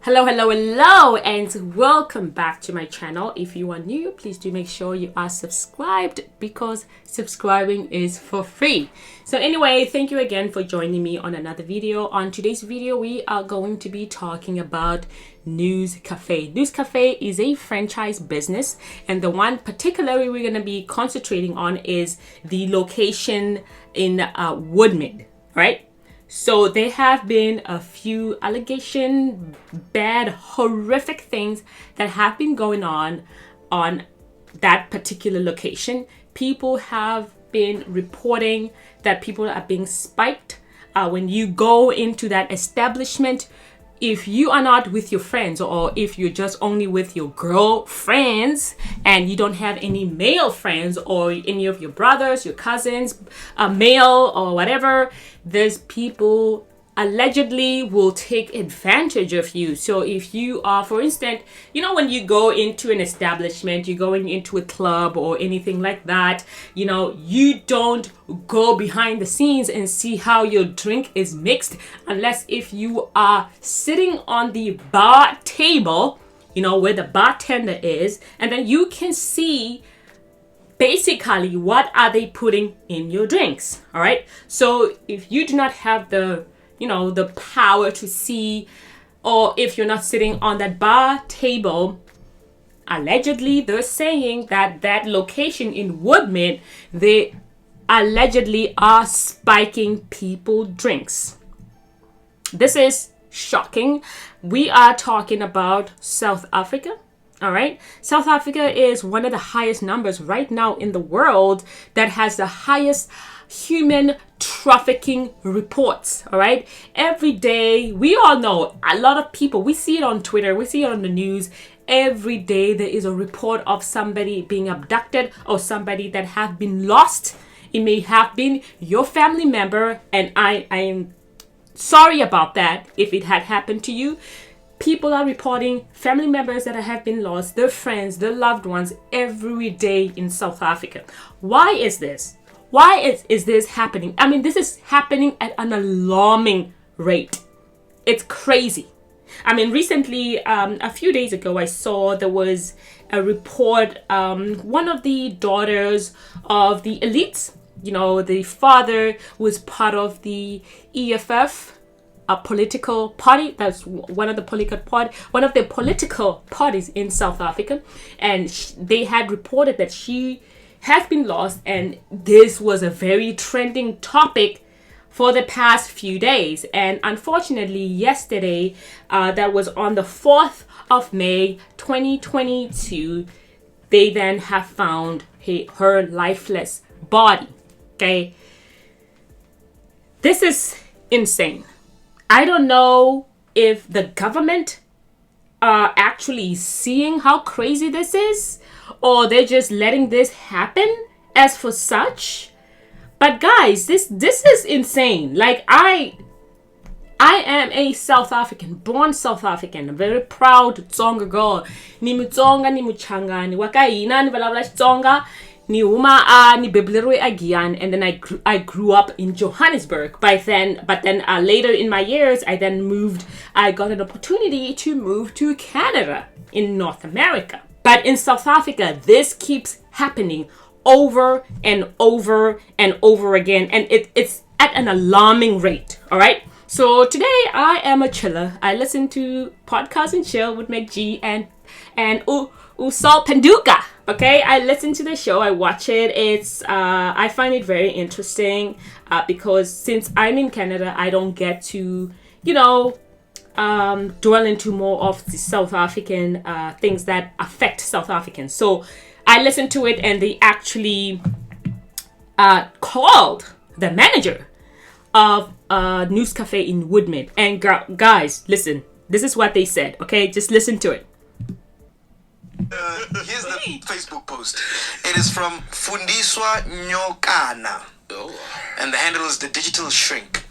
Hello, and welcome back to my channel. If you are new, please do make sure you are subscribed because subscribing is for free. So anyway, thank you again for joining me on another video. On today's video, we are going to be talking about News Cafe. News Cafe is a franchise business, and the one particularly we're going to be concentrating on is the location in Woodmead, right? So there have been a few bad, horrific things that have been going on that particular location. People have been reporting that people are being spiked. When you go into that establishment, if you are not with your friends, or if you're just only with your girlfriends and you don't have any male friends or any of your brothers, your cousins, male or whatever, there's people allegedly will take advantage of you. So if you are, for instance, when you go into an establishment, you're going into a club or anything like that, you don't go behind the scenes and see how your drink is mixed unless if you are sitting on the bar table, where the bartender is, and then you can see basically what are they putting in your drinks. All right. So if you do not have the power to see, or if you're not sitting on that bar table, allegedly they're saying that location in Woodmead, they allegedly are spiking people drinks. This is shocking. We are talking about South Africa. All right. South Africa is one of the highest numbers right now in the world that has the highest human trafficking reports. All right. Every day, we all know a lot of people, we see it on Twitter, we see it on the news. Every day there is a report of somebody being abducted or somebody that have been lost. It may have been your family member, and I am sorry about that if it had happened to you. People are reporting family members that have been lost, their friends, their loved ones, every day in South Africa. Why is this? Why is this happening? I mean, this is happening at an alarming rate. It's crazy. I mean, recently, a few days ago, I saw there was a report. One of the daughters of the elites, the father was part of the EFF, a political party. That's one of the political parties in South Africa, and they had reported that she has been lost, and this was a very trending topic for the past few days. And unfortunately, yesterday, that was on the 4th of May 2022, they then have found her lifeless body. Okay, this is insane. I don't know if the government are actually seeing how crazy this is, or they're just letting this happen as for such. But guys, this is insane. Like, I am a South African, born South African, a very proud Tsonga girl. Ni Mutsonga, ni Muchangani, wakaina ni vulavula Xitsonga, ni huma ni beblerwe agian, and then I grew up in Johannesburg. But then later in my years, I got an opportunity to move to Canada in North America. But in South Africa, this keeps happening over and over and over again. And it's at an alarming rate. All right. So today I am a chiller. I listen to podcasts and chill with McG and Usal Penduka. Okay. I listen to the show. I watch it. I find it very interesting because since I'm in Canada, I don't get to, dwell into more of the South African things that affect South Africans. So I listened to it, and they actually called the manager of News Cafe in Woodmead. And guys, listen, this is what they said. Okay, just listen to it. Here's the Facebook post. It is from Fundiswa Nyokana, and the handle is the Digital Shrink.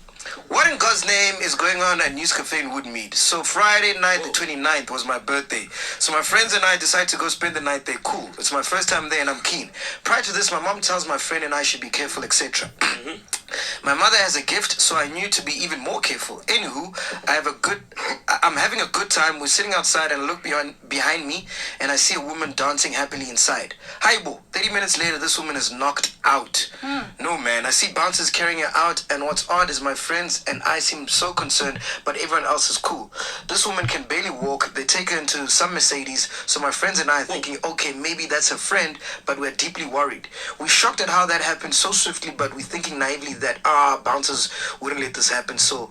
What in God's name is going on at News Cafe in Woodmead? So Friday night, the 29th, was my birthday. So my friends and I decided to go spend the night there. Cool. It's my first time there and I'm keen. Prior to this, my mom tells my friend and I should be careful, etc. My mother has a gift, so I knew to be even more careful. Anywho, I'm having a good time. We're sitting outside and I look behind me and I see a woman dancing happily inside. Haibo, 30 minutes later, this woman is knocked out. No, man, I see bouncers carrying her out, and what's odd is my friends and I seem so concerned, but everyone else is cool. This woman can barely walk. They take her into some Mercedes, so my friends and I are thinking, okay, maybe that's her friend, but we're deeply worried. We're shocked at how that happened so swiftly, but we're thinking naively that bouncers wouldn't let this happen. So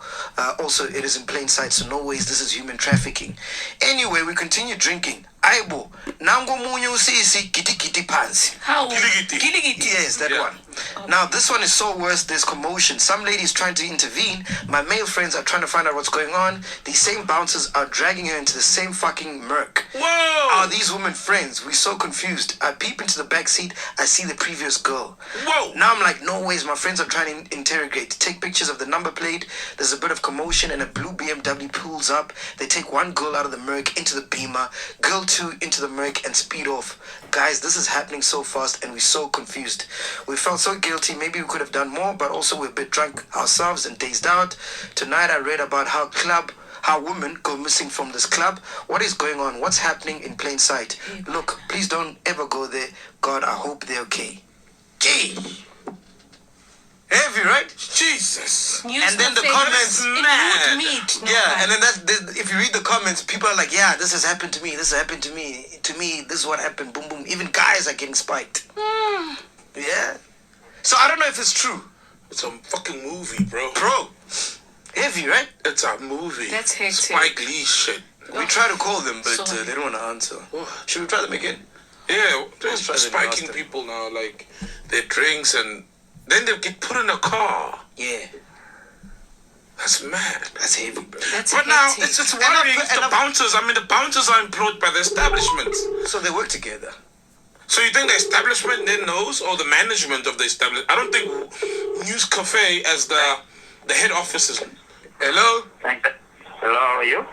also it is in plain sight, so no ways this is human trafficking. Anyway, we continue drinking. Aibo, nango munyu sisi kiti kiti pansi. How? Yes, that one. Now this one is so worse. There's commotion. Some ladies trying to intervene. My male friends are trying to find out what's going on. These same bouncers are dragging her into the same fucking murk. Whoa! Are these women friends? We're so confused. I peep into the back seat. I see the previous girl. Whoa! Now I'm like, no ways. My friends are trying to interrogate. Take pictures of the number plate. There's a bit of commotion and a blue BMW pulls up. They take one girl out of the murk into the Beamer. Girl 2 into the murk and speed off. Guys, this is happening so fast and we're so confused. We felt so guilty. Maybe we could have done more, but also we're a bit drunk ourselves and dazed out. Tonight I read about how women go missing from this club. What is going on? What's happening in plain sight? Look, please don't ever go there. God, I hope they're okay. Gee. Heavy, right? Jesus. And then the comments, mad. Yeah, and then if you read the comments, people are like, yeah, this has happened to me. This has happened to me. To me, this is what happened. Boom, boom. Even guys are getting spiked. Yeah. So I don't know if it's true. It's a fucking movie, bro. Bro. Heavy, right? It's a movie. That's hectic. Spike Lee shit. We try to call them, but Sorry. they don't want to answer. Should we try them again? Yeah, they're Let's try them spiking last time. people now, like their drinks, and then they get put in a car. Yeah. That's mad. That's heavy, bro. That's But now hectic. it's worrying. The bouncers. I mean, the bouncers are employed by the establishment. So they work together. So you think the establishment then knows, or the management of the establishment? I don't think News Cafe as the head office is. Hello. Hello, how are you?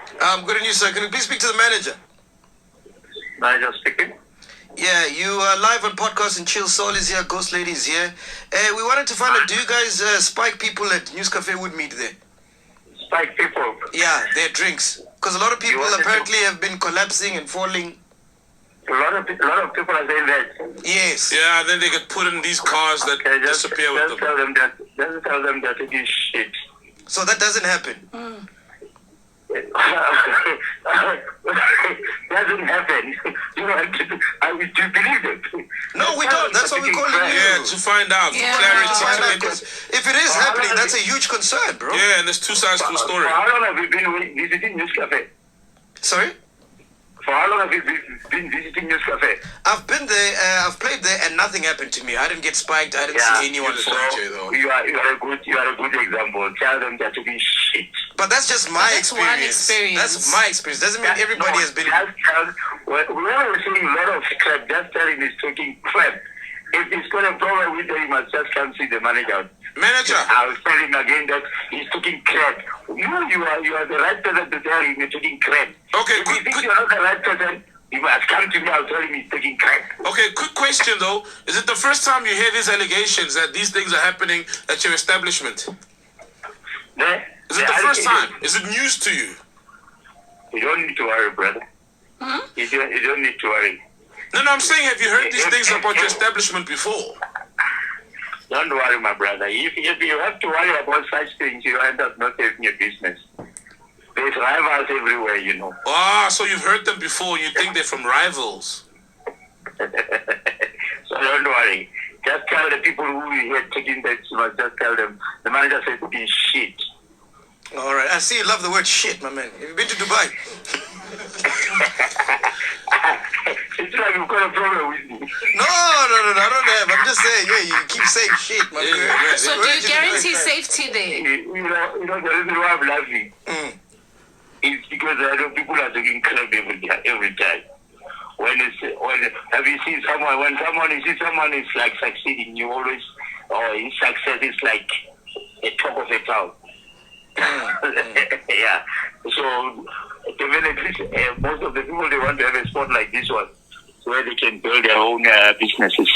Good and you, sir. Can you please speak to the manager? Manager speaking. Yeah, you are live on podcast and Chill Soul is here, Ghost Lady is here. We wanted to find out, do you guys spike people at News Cafe Woodmead there? Spike people. Yeah, their drinks. Because a lot of people wanted to- apparently have been collapsing and falling. A lot of people are saying that. Yes. Yeah, then they get put in these cars that Okay, just disappear with them. tell them that. Just tell them that it is shit. So that doesn't happen. Doesn't happen. You know, I do believe it. No, we don't. That's what we call it. Yeah, to find out, Yeah. clarity. Find out, to 'cause get- if it is happening, that's a huge concern, bro. Yeah, and there's two sides to a story. For how long have you been visiting News Cafe? Sorry? For how long have you been visiting News Cafe? I've been there, I've played there, and nothing happened to me. I didn't get spiked. I didn't see anyone you're fall. the DJ though. You are a good example. Tell them that to be shit. But that's just my That's one experience. That's my experience. Doesn't mean everybody has been. Whenever we're seeing a lot of crap, just tell him he's talking crap. If he's got a problem with it, he must just come see the manager. Manager. I'll tell him again that he's talking crap. You are the right person to tell him you're talking crap. Okay, If you think you're not the right person, you must come to me. I'll tell him he's talking crap. Okay, quick question though. Is it the first time you hear these allegations that these things are happening at your establishment? Is it the first time? Is it news to you? You don't need to worry, brother. You don't need to worry. No, I'm saying, have you heard these things about your establishment before? Don't worry, my brother. If you have to worry about such things, you end up not having a business. There's rivals everywhere, you know. Ah, so you've heard them before. You think they're from rivals. So don't worry. Just tell the people who you are taking that, you must just tell them. The manager said to be shit. All right. I see you love the word shit, my man. Have you been to Dubai? It's like you've got a problem with me. No, I don't have. I'm just saying, yeah, you keep saying shit, my Yeah, man. yeah, So do you guarantee safety there? You know the reason why I'm laughing is because I know people are taking crap every time. Have you seen someone, when you see someone is like succeeding, you always, his success is like a top of a town. Yeah. So definitely, most of the people, they want to have a spot like this one where they can build their own businesses.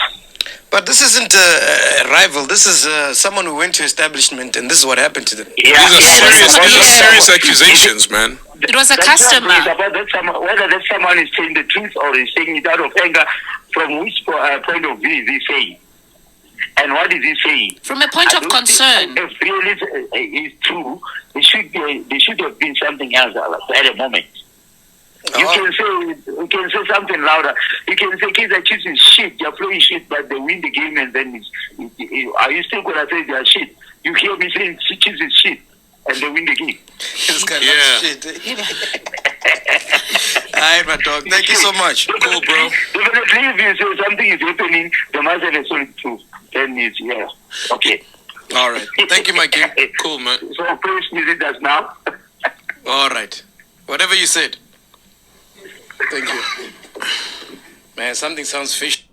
But this isn't a rival. This is someone who went to establishment, and this is what happened to them. Yeah, These are serious accusations, man. It was a That's customer. what it's about that someone, whether that someone is saying the truth or is saying it out of anger, from which point of view is he saying? And what is he saying? From a point I of don't concern. think If really is true, there should have been something else at the moment. You can say something louder. You can say kids are choosing shit, they're playing shit, but they win the game, and then are you still gonna say they're shit? You hear me saying kids is shit, and they win the game. This guy loves shit. Alright, my dog. Thank you so much. Cool, bro. Definitely, if you say something is happening, they must have a solid proof. Then it's okay. All right. Thank you, my king. Cool, man. So please visit us now. All right. Whatever you said. Thank you. Man, something sounds fishy.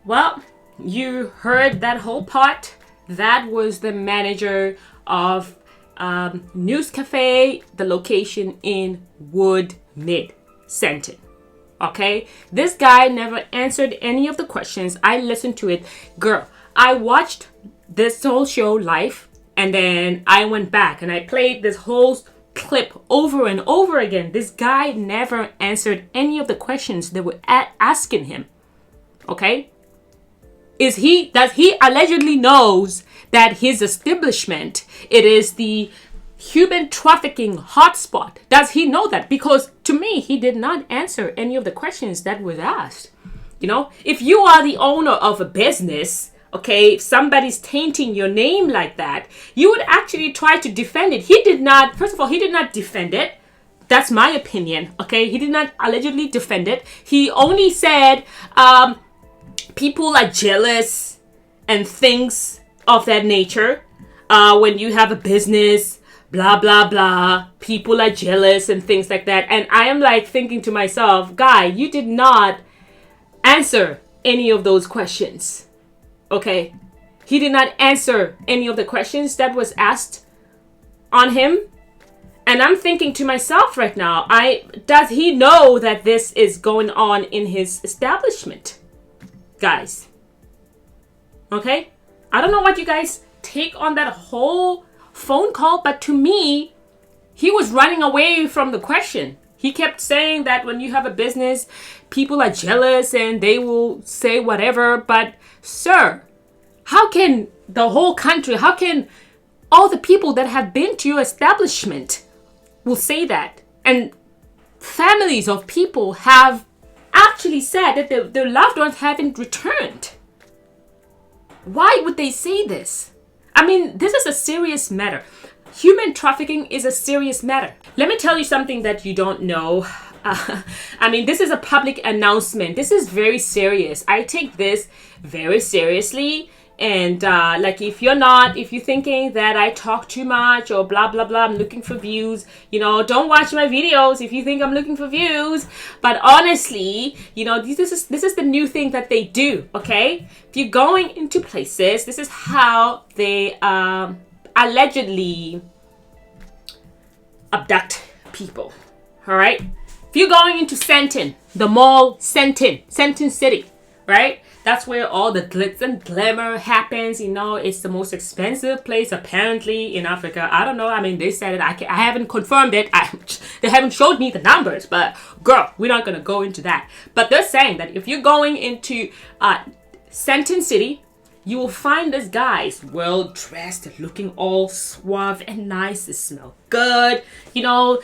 Well, you heard that whole part. That was the manager of News Cafe, the location in Woodmead, Sandton. Okay, this guy never answered any of the questions. I listened to it. Girl, I watched this whole show live, and then I went back and I played this whole clip over and over again. This guy never answered any of the questions they were asking him. Okay, does he allegedly knows that his establishment, it is the human trafficking hotspot? Does he know that? Because to me, he did not answer any of the questions that was asked. You know, if you are the owner of a business, okay, if somebody's tainting your name like that, you would actually try to defend it. He did not, first of all, he did not defend it. That's my opinion, okay? He did not allegedly defend it. He only said people are jealous and things of that nature. When you have a business, blah, blah, blah, people are jealous and things like that. And I am like thinking to myself, guy, you did not answer any of those questions. Okay, he did not answer any of the questions that was asked on him. And I'm thinking to myself right now, does he know that this is going on in his establishment? Guys. Okay? I don't know what you guys take on that whole phone call, but to me, he was running away from the question. He kept saying that when you have a business, people are jealous and they will say whatever. But sir, how can the whole country, how can all the people that have been to your establishment will say that? And families of people have actually said that their loved ones haven't returned. Why would they say this? I mean, this is a serious matter. Human trafficking is a serious matter. Let me tell you something that you don't know. I mean, this is a public announcement. This is very serious. I take this very seriously. And like, if you're thinking that I talk too much or blah, blah, blah, I'm looking for views, you know, don't watch my videos if you think I'm looking for views. But honestly, you know, this is the new thing that they do, okay? If you're going into places, this is how they allegedly abduct people, all right? If you're going into Sandton, the mall, Sandton City, right? That's where all the glitz and glamour happens. You know, it's the most expensive place apparently in Africa. I don't know. I mean, they said it. I haven't confirmed it. They haven't showed me the numbers. But girl, we're not going to go into that. But they're saying that if you're going into Sandton City, you will find these guys well dressed, looking all suave and nice. They smell good. You know,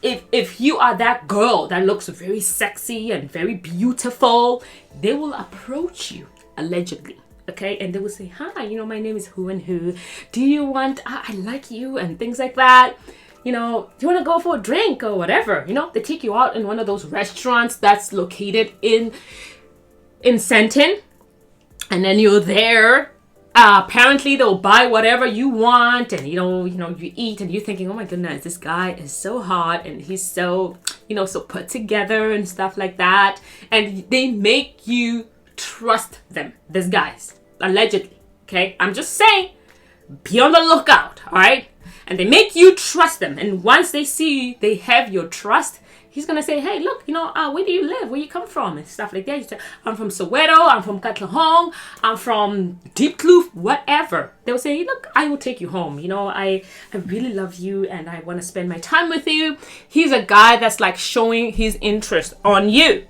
if you are that girl that looks very sexy and very beautiful, they will approach you, allegedly, okay? And they will say, hi, you know, my name is who and who. Do you want, I like you, and things like that. You know, do you want to go for a drink or whatever? You know, they take you out in one of those restaurants that's located in Sandton. And then you're there. Apparently they'll buy whatever you want, and you know you eat, and you're thinking, oh my goodness, this guy is so hot and he's so, you know, so put together and stuff like that. And they make you trust them, these guys, allegedly. Okay, I'm just saying, be on the lookout. All right, And they make you trust them. And once they see they have your trust, he's going to say, hey, look, where do you live? Where you come from? And stuff like that. You say, I'm from Soweto. I'm from Katlehong. I'm from Deep Kloof, whatever. They'll say, look, I will take you home. I really love you and I want to spend my time with you. He's a guy that's like showing his interest on you.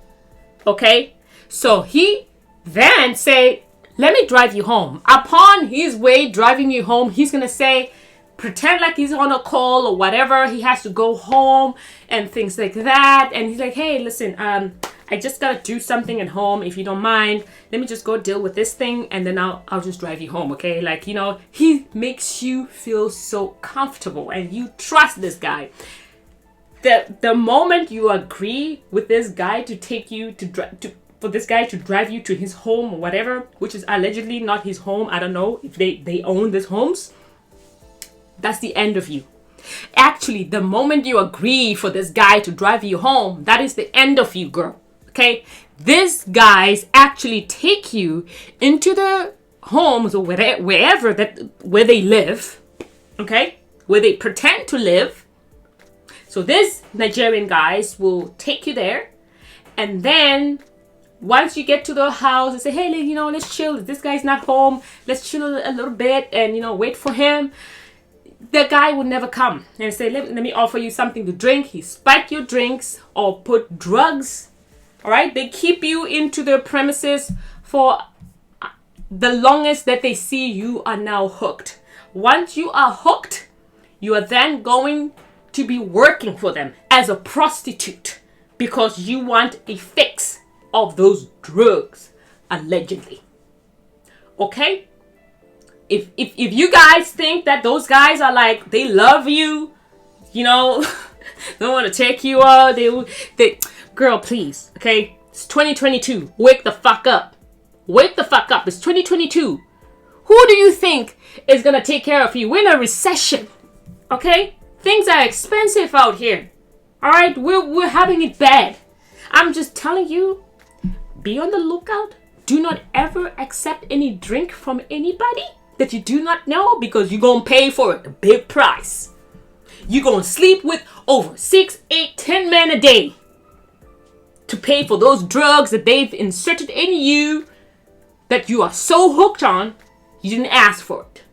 Okay? So he then say, let me drive you home. Upon his way driving you home, he's going to say, pretend like he's on a call or whatever. He has to go home and things like that. And he's like, hey, listen, I just got to do something at home. If you don't mind, let me just go deal with this thing. And then I'll just drive you home. Okay. Like, he makes you feel so comfortable and you trust this guy. The moment you agree with this guy to take you for this guy to drive you to his home or whatever, which is allegedly not his home. I don't know if they own these homes. That's the end of you. Actually, the moment you agree for this guy to drive you home, that is the end of you, girl. Okay? These guys actually take you into the homes or where they live. Okay? Where they pretend to live. So these Nigerian guys will take you there. And then once you get to the house and say, hey, let's chill. This guy's not home. Let's chill a little bit and, wait for him. The guy would never come and say, let me offer you something to drink. He spike your drinks or put drugs. All right. They keep you into their premises for the longest that they see you are now hooked. Once you are hooked, you are then going to be working for them as a prostitute because you want a fix of those drugs, allegedly. Okay? If you guys think that those guys are like, they love you, don't want to take you out, they girl, please, okay? It's 2022. Wake the fuck up. Wake the fuck up. It's 2022. Who do you think is going to take care of you? We're in a recession, okay? Things are expensive out here, all right? We're having it bad. I'm just telling you, be on the lookout. Do not ever accept any drink from anybody that you do not know because you're going to pay for it, a big price. You're going to sleep with over 6, 8, 10 men a day to pay for those drugs that they've inserted in you that you are so hooked on, you didn't ask for it.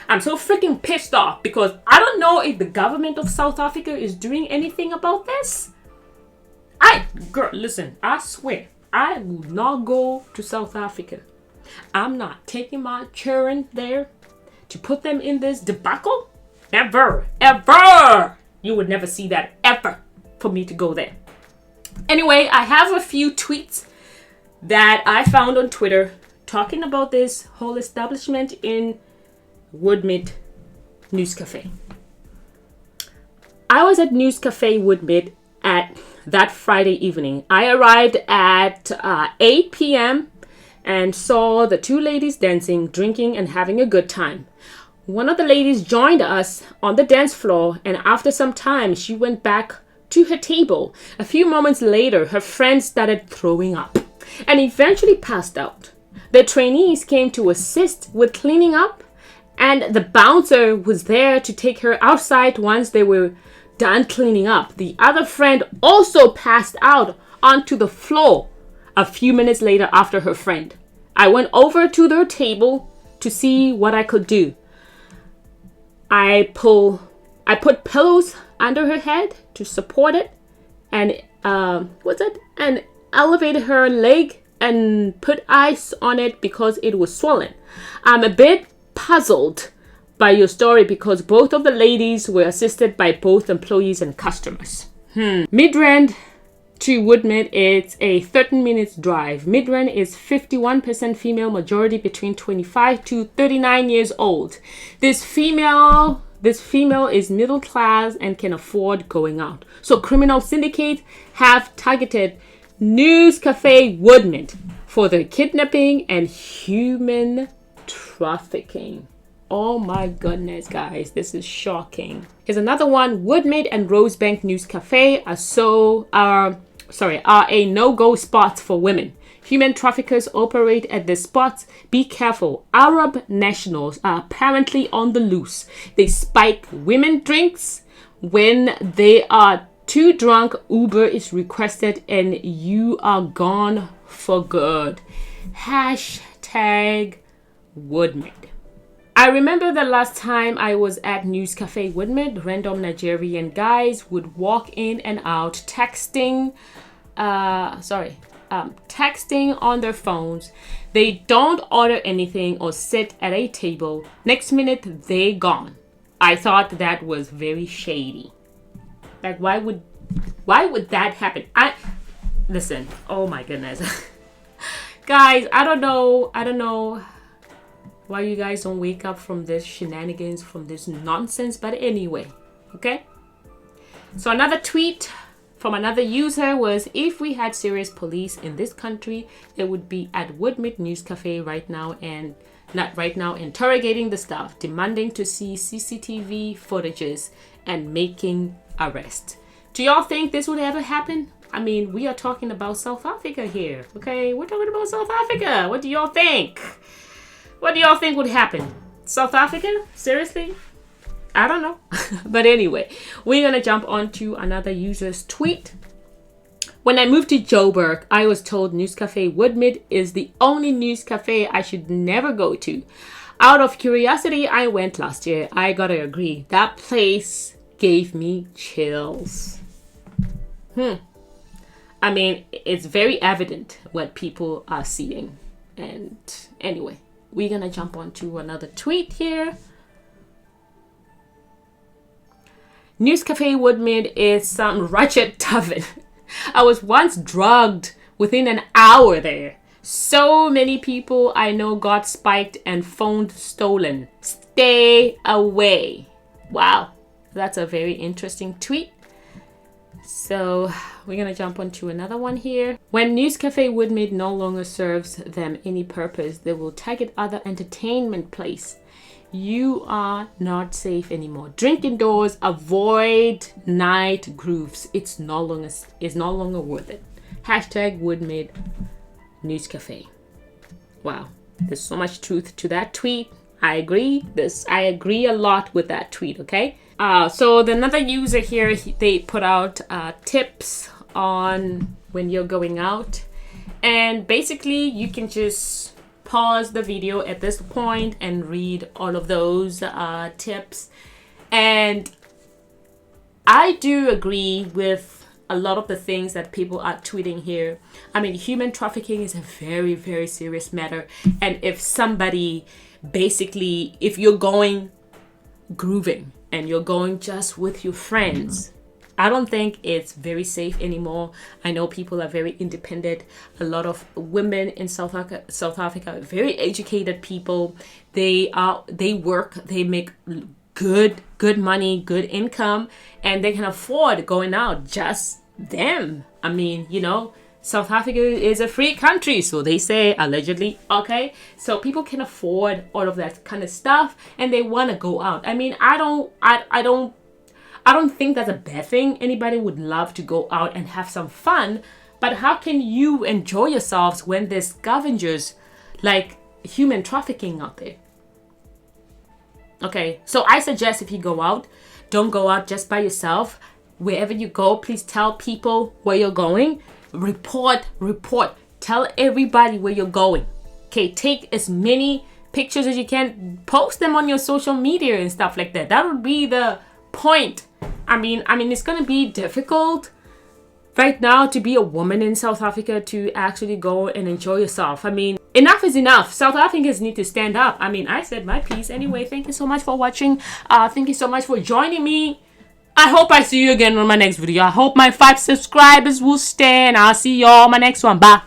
I'm so freaking pissed off because I don't know if the government of South Africa is doing anything about this. Girl, listen, I swear, I will not go to South Africa. I'm not taking my children there to put them in this debacle. Ever. You would never see that ever for me to go there. Anyway, I have a few tweets that I found on Twitter talking about this whole establishment in Woodmead News Cafe. I was at News Cafe Woodmead at that Friday evening. I arrived at 8 p.m. and saw the two ladies dancing, drinking, and having a good time. One of the ladies joined us on the dance floor, and after some time, she went back to her table. A few moments later, her friend started throwing up and eventually passed out. The trainees came to assist with cleaning up, and the bouncer was there to take her outside once they were done cleaning up. The other friend also passed out onto the floor a few minutes later after her friend. I went over to their table to see what I could do. I put pillows under her head to support it and and elevated her leg and put ice on it because it was swollen. I'm a bit puzzled by your story because both of the ladies were assisted by both employees and customers. Midrand to Woodmead, it's a 13 minutes drive. Midrand is 51% female, majority between 25 to 39 years old. This female is middle class and can afford going out. So criminal syndicates have targeted News Cafe Woodmead for the kidnapping and human trafficking. Oh my goodness, guys, this is shocking. Here's another one. Woodmead and Rosebank News Cafe are are a no-go spots for women. Human traffickers operate at the spots. Be careful. Arab nationals are apparently on the loose. They spike women drinks. When they are too drunk, Uber is requested and you are gone for good. Hashtag Woodmead. I remember the last time I was at News Cafe Woodmead, random Nigerian guys would walk in and out texting on their phones. They don't order anything or sit at a table. Next minute, they gone. I thought that was very shady. Like, why would that happen? Listen, oh my goodness. Guys, I don't know why you guys don't wake up from this shenanigans, from this nonsense. But anyway, okay? So another tweet from another user was, if we had serious police in this country, they would be at Woodmead News Cafe right now, and not right now, interrogating the staff, demanding to see CCTV footages and making arrests. Do y'all think this would ever happen? I mean, we are talking about South Africa here, okay? We're talking about South Africa. What do y'all think? What do y'all think would happen? South Africa? Seriously? I don't know. But anyway, we're going to jump on to another user's tweet. When I moved to Joburg, I was told News Cafe Woodmead is the only news cafe I should never go to. Out of curiosity, I went last year. I gotta agree. That place gave me chills. I mean, it's very evident what people are seeing. And anyway, we're going to jump on to another tweet here. News Cafe Woodmead is some wretched tavern. I was once drugged within an hour there. So many people I know got spiked and phone stolen. Stay away. Wow, that's a very interesting tweet. So we're going to jump on to another one here. When News Cafe Woodmead no longer serves them any purpose, they will target other entertainment place. You are not safe anymore. Drink indoors. Avoid night grooves. It's no longer worth it. Hashtag Woodmead News Cafe. Wow, there's so much truth to that tweet. I agree. I agree a lot with that tweet. Okay. So another user here, they put out tips on when you're going out, and basically you can just pause the video at this point and read all of those tips. And I do agree with a lot of the things that people are tweeting here. I mean, human trafficking is a very, very serious matter. And if somebody, basically, if you're going grooving and you're going just with your friends, I don't think it's very safe anymore. I know people are very independent. A lot of women in South Africa are very educated people. They work, they make good money, good income, and they can afford going out, just them. I mean, you know, South Africa is a free country, so they say, allegedly, okay? So people can afford all of that kind of stuff, and they want to go out. I mean, I don't think that's a bad thing. Anybody would love to go out and have some fun, but how can you enjoy yourselves when there's scavengers like human trafficking out there? Okay, so I suggest if you go out, don't go out just by yourself. Wherever you go, please tell people where you're going. Report. Tell everybody where you're going. Okay, take as many pictures as you can. Post them on your social media and stuff like that. That would be the point. I mean, it's going to be difficult right now to be a woman in South Africa, to actually go and enjoy yourself. I mean, enough is enough. South Africans need to stand up. I mean, I said my piece. Anyway, thank you so much for watching. Thank you so much for joining me. I hope I see you again on my next video. I hope my 5 subscribers will stay, and I'll see y'all on my next one. Bye.